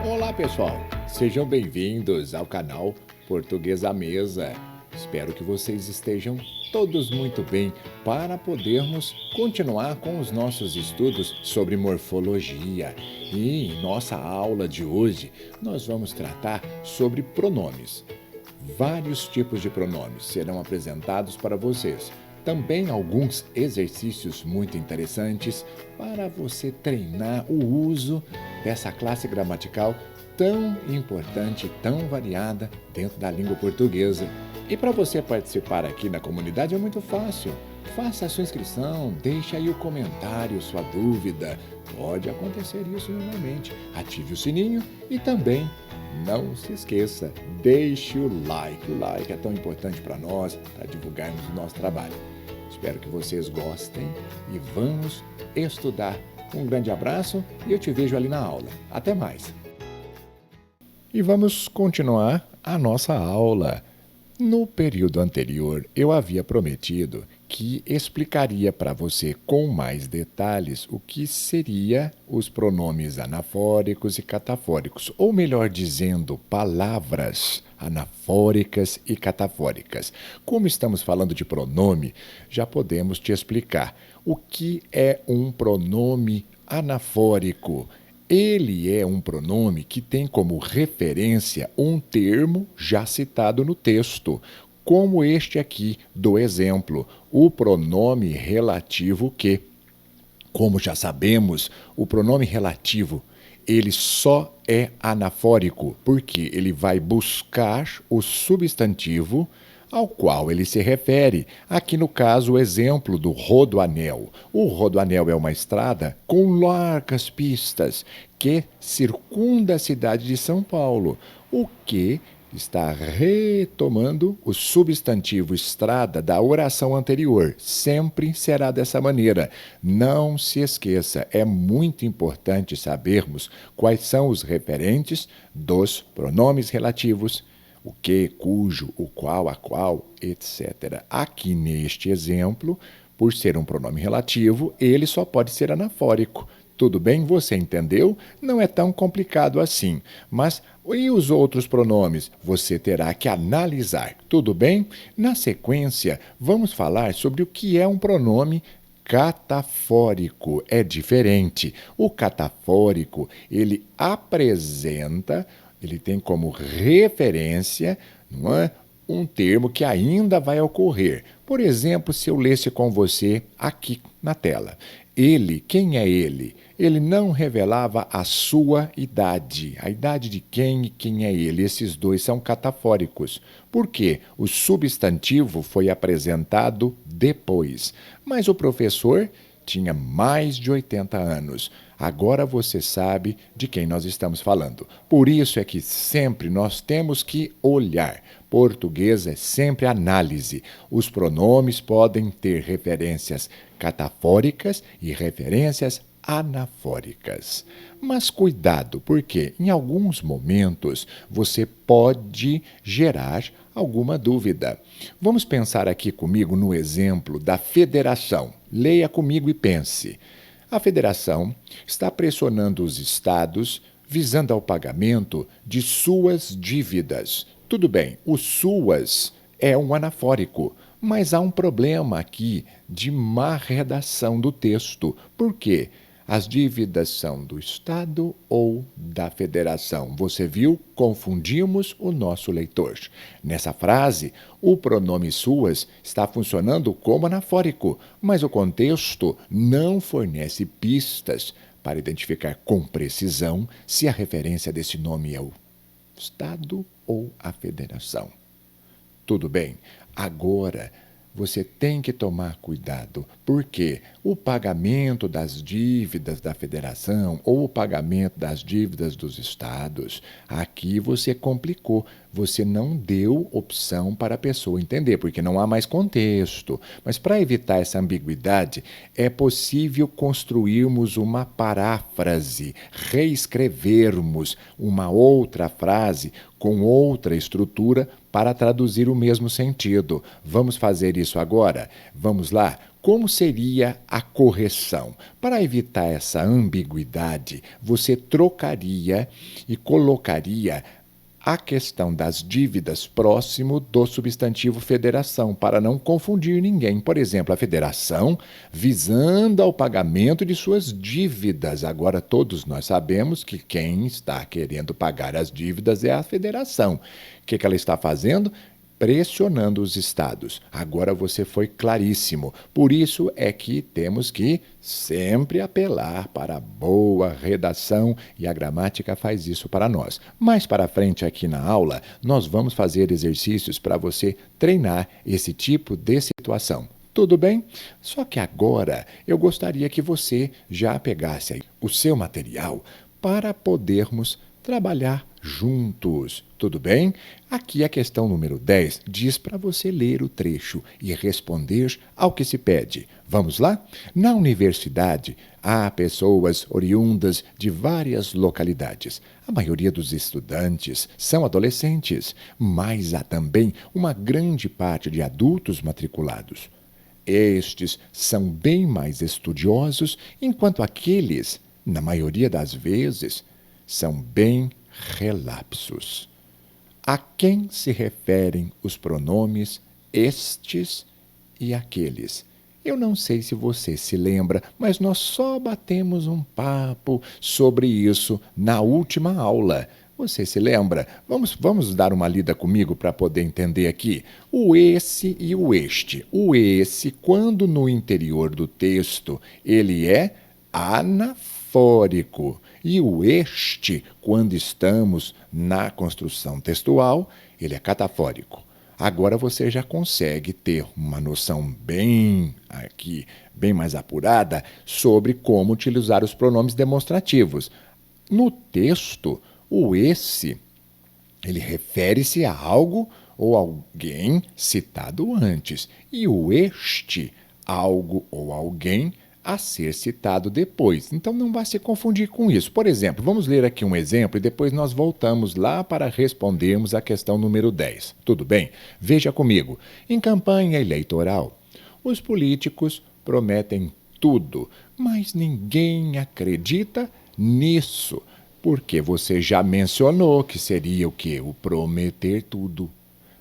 Olá, pessoal! Sejam bem-vindos ao canal Português à Mesa. Espero que vocês estejam todos muito bem para podermos continuar com os nossos estudos sobre morfologia. E em nossa aula de hoje, nós vamos tratar sobre pronomes. Vários tipos de pronomes serão apresentados para vocês. Também alguns exercícios muito interessantes para você treinar o uso dessa classe gramatical tão importante, tão variada dentro da língua portuguesa. E para você participar aqui na comunidade é muito fácil. Faça a sua inscrição, deixe aí o comentário, sua dúvida. Pode acontecer isso normalmente. Ative o sininho e também não se esqueça, deixe o like. O like é tão importante para nós, para divulgarmos o nosso trabalho. Espero que vocês gostem e vamos estudar. Um grande abraço e eu te vejo ali na aula. Até mais! E vamos continuar a nossa aula. No período anterior, eu havia prometido que explicaria para você com mais detalhes o que seria os pronomes anafóricos e catafóricos, ou melhor dizendo, palavras anafóricas e catafóricas. Como estamos falando de pronome, já podemos te explicar o que é um pronome anafórico. Ele é um pronome que tem como referência um termo já citado no texto, como este aqui do exemplo, o pronome relativo que. Como já sabemos, o pronome relativo, ele só é anafórico, porque ele vai buscar o substantivo ao qual ele se refere. Aqui no caso, o exemplo do Rodoanel. O Rodoanel é uma estrada com largas pistas que circunda a cidade de São Paulo, o que está retomando o substantivo estrada da oração anterior. Sempre será dessa maneira. Não se esqueça, é muito importante sabermos quais são os referentes dos pronomes relativos, o que, cujo, o qual, a qual, etc. Aqui neste exemplo, por ser um pronome relativo, ele só pode ser anafórico. Tudo bem? Você entendeu? Não é tão complicado assim. Mas e os outros pronomes? Você terá que analisar. Tudo bem? Na sequência, vamos falar sobre o que é um pronome catafórico. É diferente. O catafórico, ele apresenta, ele tem como referência, não é, um termo que ainda vai ocorrer. Por exemplo, se eu lesse com você aqui na tela. Ele, quem é ele? Ele não revelava a sua idade. A idade de quem e quem é ele. Esses dois são catafóricos. Por quê? O substantivo foi apresentado depois. Mas o professor tinha mais de 80 anos. Agora você sabe de quem nós estamos falando. Por isso é que sempre nós temos que olhar. Português é sempre análise. Os pronomes podem ter referências catafóricas e referências anafóricas. Mas cuidado, porque em alguns momentos você pode gerar alguma dúvida. Vamos pensar aqui comigo no exemplo da federação. Leia comigo e pense. A federação está pressionando os estados visando ao pagamento de suas dívidas. Tudo bem, o suas é um anafórico, mas há um problema aqui de má redação do texto. Por quê? As dívidas são do Estado ou da Federação? Você viu? Confundimos o nosso leitor. Nessa frase, o pronome suas está funcionando como anafórico, mas o contexto não fornece pistas para identificar com precisão se a referência desse nome é o Estado ou a Federação. Tudo bem, agora você tem que tomar cuidado, porque o pagamento das dívidas da federação ou o pagamento das dívidas dos estados, aqui você complicou, você não deu opção para a pessoa entender, porque não há mais contexto. Mas para evitar essa ambiguidade, é possível construirmos uma paráfrase, reescrevermos uma outra frase com outra estrutura para traduzir o mesmo sentido. Vamos fazer isso agora? Vamos lá? Como seria a correção? Para evitar essa ambiguidade, você trocaria e colocaria a questão das dívidas próximo do substantivo federação, para não confundir ninguém. Por exemplo, a federação visando ao pagamento de suas dívidas. Agora, todos nós sabemos que quem está querendo pagar as dívidas é a federação. O que ela está fazendo? Pressionando os estados. Agora você foi claríssimo. Por isso é que temos que sempre apelar para a boa redação e a gramática faz isso para nós. Mais para frente aqui na aula, nós vamos fazer exercícios para você treinar esse tipo de situação. Tudo bem? Só que agora eu gostaria que você já pegasse aí o seu material para podermos trabalhar juntos. Tudo bem? Aqui a questão número 10 diz para você ler o trecho e responder ao que se pede. Vamos lá? Na universidade, há pessoas oriundas de várias localidades. A maioria dos estudantes são adolescentes, mas há também uma grande parte de adultos matriculados. Estes são bem mais estudiosos, enquanto aqueles, na maioria das vezes, são bem relapsos. A quem se referem os pronomes estes e aqueles? Eu não sei se você se lembra, mas nós só batemos um papo sobre isso na última aula. Você se lembra? Vamos dar uma lida comigo para poder entender aqui. O esse e o este. O esse, quando no interior do texto, ele é anafórico. E o este, quando estamos na construção textual, ele é catafórico. Agora você já consegue ter uma noção bem mais apurada sobre como utilizar os pronomes demonstrativos. No texto, o esse, ele refere-se a algo ou alguém citado antes. E o este, algo ou alguém a ser citado depois. Então não vai se confundir com isso. Por exemplo, vamos ler aqui um exemplo e depois nós voltamos lá para respondermos a questão número 10. Tudo bem? Veja comigo. Em campanha eleitoral, os políticos prometem tudo, mas ninguém acredita nisso, porque você já mencionou que seria o quê? O prometer tudo.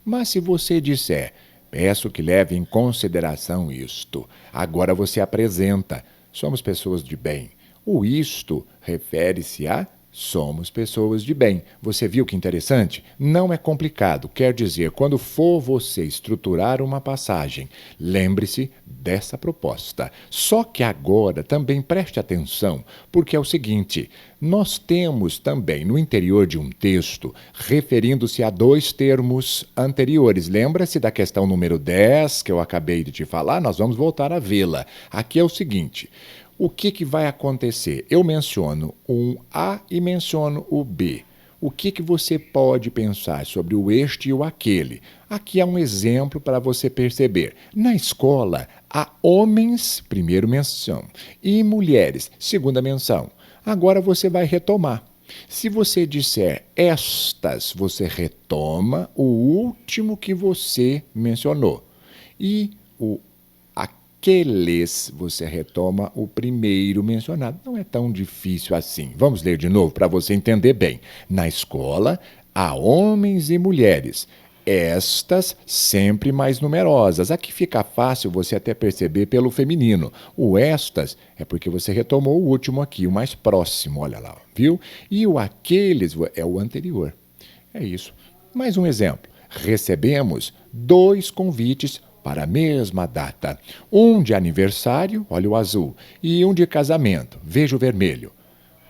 Mas se você disser: peço que leve em consideração isto. Agora você apresenta. Somos pessoas de bem. O isto refere-se a somos pessoas de bem. Você viu que interessante? Não é complicado. Quer dizer, quando for você estruturar uma passagem, lembre-se dessa proposta. Só que agora também preste atenção, porque é o seguinte: nós temos também no interior de um texto, referindo-se a dois termos anteriores. Lembra-se da questão número 10 que eu acabei de te falar? Nós vamos voltar a vê-la. Aqui é o seguinte: o que vai acontecer? Eu menciono um A e menciono o B. O que você pode pensar sobre o este e o aquele? Aqui é um exemplo para você perceber. Na escola, há homens, primeira menção, e mulheres, segunda menção. Agora você vai retomar. Se você disser estas, você retoma o último que você mencionou. E o aqueles, você retoma o primeiro mencionado. Não é tão difícil assim. Vamos ler de novo para você entender bem. Na escola, há homens e mulheres. Estas sempre mais numerosas. Aqui fica fácil você até perceber pelo feminino. O estas é porque você retomou o último aqui, o mais próximo, olha lá, viu? E o aqueles é o anterior. É isso. Mais um exemplo. Recebemos 2 convites para a mesma data. Um de aniversário, olha o azul, e um de casamento, veja o vermelho.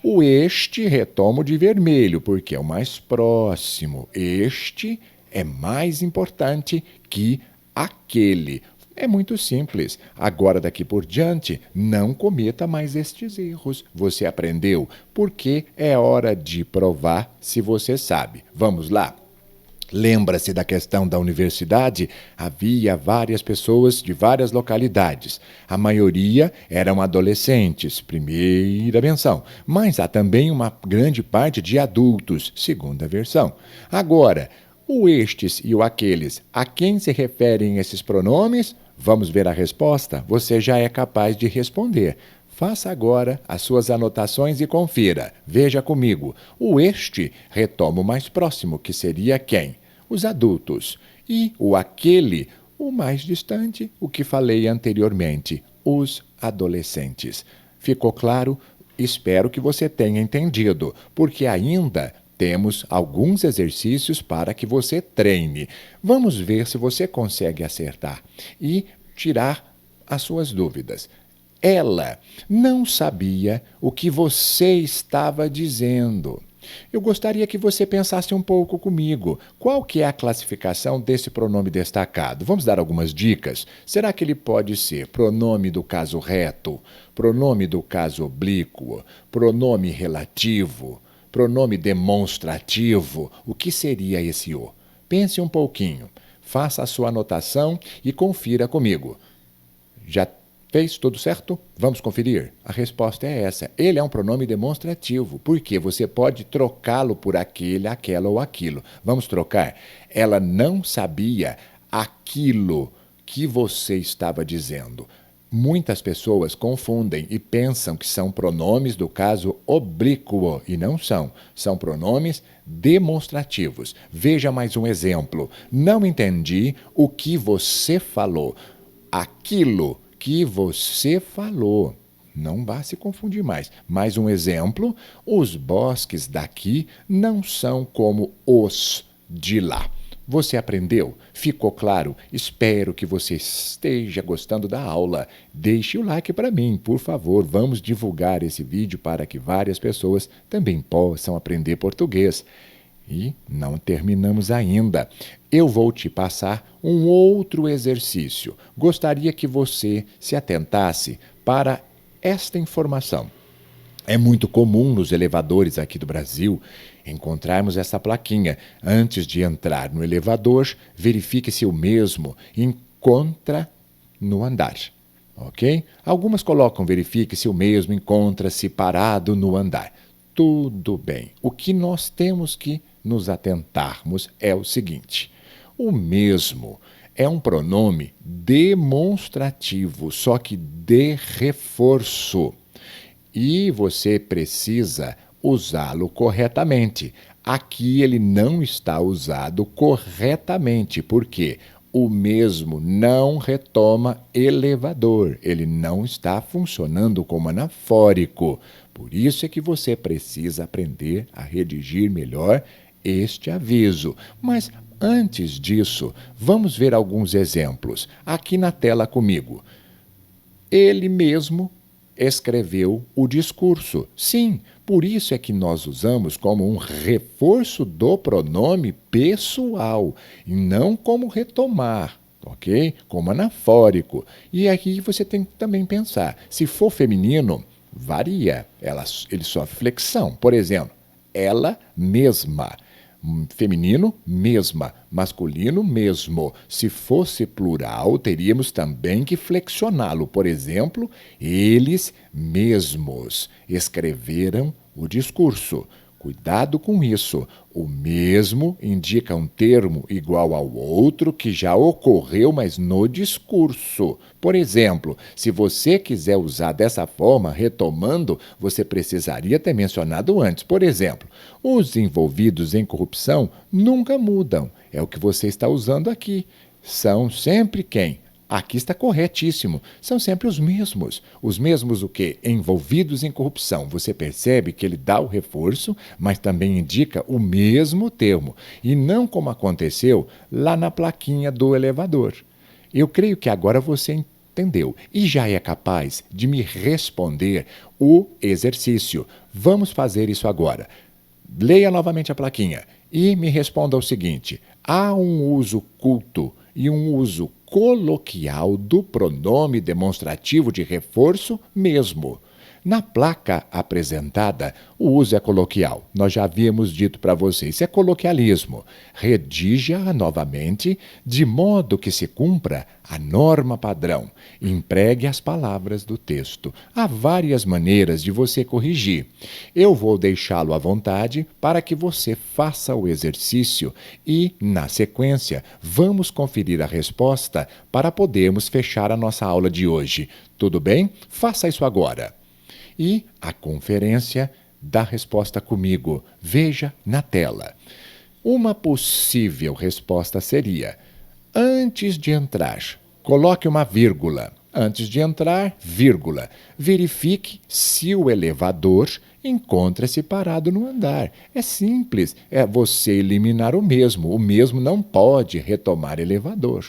O este retomo de vermelho, porque é o mais próximo. Este é mais importante que aquele. É muito simples. Agora, daqui por diante, não cometa mais estes erros. Você aprendeu, porque é hora de provar se você sabe. Vamos lá? Lembra-se da questão da universidade? Havia várias pessoas de várias localidades. A maioria eram adolescentes, primeira menção. Mas há também uma grande parte de adultos, segunda versão. Agora, o estes e o aqueles, a quem se referem esses pronomes? Vamos ver a resposta? Você já é capaz de responder. Faça agora as suas anotações e confira. Veja comigo. O este retoma o mais próximo, que seria quem? Os adultos. E o aquele, o mais distante, o que falei anteriormente, os adolescentes. Ficou claro? Espero que você tenha entendido, porque ainda temos alguns exercícios para que você treine. Vamos ver se você consegue acertar e tirar as suas dúvidas. Ela não sabia o que você estava dizendo. Eu gostaria que você pensasse um pouco comigo. Qual que é a classificação desse pronome destacado? Vamos dar algumas dicas? Será que ele pode ser pronome do caso reto, pronome do caso oblíquo, pronome relativo, pronome demonstrativo? O que seria esse o? Pense um pouquinho. Faça a sua anotação e confira comigo. Já fez tudo certo? Vamos conferir? A resposta é essa. Ele é um pronome demonstrativo, porque você pode trocá-lo por aquele, aquela ou aquilo. Vamos trocar? Ela não sabia aquilo que você estava dizendo. Muitas pessoas confundem e pensam que são pronomes do caso oblíquo, e não são. São pronomes demonstrativos. Veja mais um exemplo. Não entendi o que você falou. Aquilo que você falou. Não vá se confundir mais. Mais um exemplo: os bosques daqui não são como os de lá. Você aprendeu? Ficou claro? Espero que você esteja gostando da aula. Deixe o like para mim, por favor. Vamos divulgar esse vídeo para que várias pessoas também possam aprender português. E não terminamos ainda. Eu vou te passar um outro exercício. Gostaria que você se atentasse para esta informação. É muito comum nos elevadores aqui do Brasil encontrarmos essa plaquinha. Antes de entrar no elevador, verifique se o mesmo encontra no andar. Ok? Algumas colocam verifique se o mesmo encontra-se parado no andar. Tudo bem. O que nós temos que nos atentarmos é o seguinte: o mesmo é um pronome demonstrativo, só que de reforço. E você precisa usá-lo corretamente. Aqui ele não está usado corretamente, porque o mesmo não retoma elevador. Ele não está funcionando como anafórico. Por isso é que você precisa aprender a redigir melhor este aviso. Mas antes disso, vamos ver alguns exemplos. Aqui na tela comigo. Ele mesmo escreveu o discurso. Sim, por isso é que nós usamos como um reforço do pronome pessoal, e não como retomar, ok? Como anafórico. E aqui você tem que também pensar, se for feminino, varia, ele sofre flexão. Por exemplo, ela mesma. Feminino, mesma. Masculino, mesmo. Se fosse plural, teríamos também que flexioná-lo. Por exemplo, eles mesmos escreveram o discurso. Cuidado com isso. O mesmo indica um termo igual ao outro que já ocorreu, mas no discurso. Por exemplo, se você quiser usar dessa forma, retomando, você precisaria ter mencionado antes. Por exemplo, os envolvidos em corrupção nunca mudam. É o que você está usando aqui. São sempre quem? Aqui está corretíssimo. São sempre os mesmos. Os mesmos o quê? Envolvidos em corrupção. Você percebe que ele dá o reforço, mas também indica o mesmo termo. E não como aconteceu lá na plaquinha do elevador. Eu creio que agora você entendeu e já é capaz de me responder o exercício. Vamos fazer isso agora. Leia novamente a plaquinha e me responda o seguinte: há um uso culto e um uso coloquial do pronome demonstrativo de reforço mesmo. Na placa apresentada, o uso é coloquial. Nós já havíamos dito para vocês, isso é coloquialismo. Redija-a novamente, de modo que se cumpra a norma padrão. Empregue as palavras do texto. Há várias maneiras de você corrigir. Eu vou deixá-lo à vontade para que você faça o exercício e, na sequência, vamos conferir a resposta para podermos fechar a nossa aula de hoje. Tudo bem? Faça isso agora. E a conferência da resposta comigo. Veja na tela. Uma possível resposta seria: antes de entrar, coloque uma vírgula. Antes de entrar, vírgula. Verifique se o elevador encontra-se parado no andar. É simples, é você eliminar o mesmo. O mesmo não pode retomar elevador.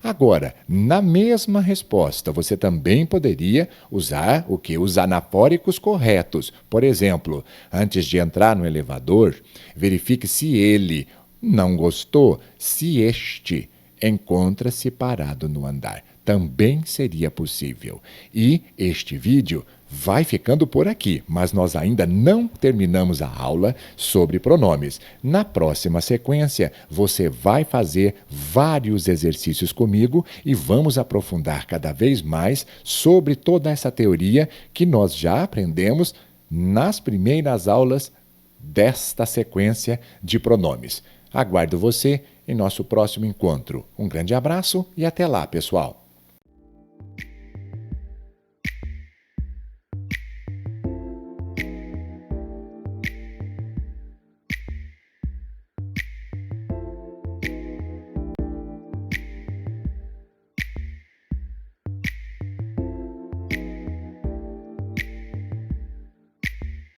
Agora, na mesma resposta, você também poderia usar o que? Os anafóricos corretos. Por exemplo, antes de entrar no elevador, verifique se ele não gostou, se este encontra-se parado no andar. Também seria possível. E este vídeo vai ficando por aqui, mas nós ainda não terminamos a aula sobre pronomes. Na próxima sequência, você vai fazer vários exercícios comigo e vamos aprofundar cada vez mais sobre toda essa teoria que nós já aprendemos nas primeiras aulas desta sequência de pronomes. Aguardo você em nosso próximo encontro. Um grande abraço e até lá, pessoal!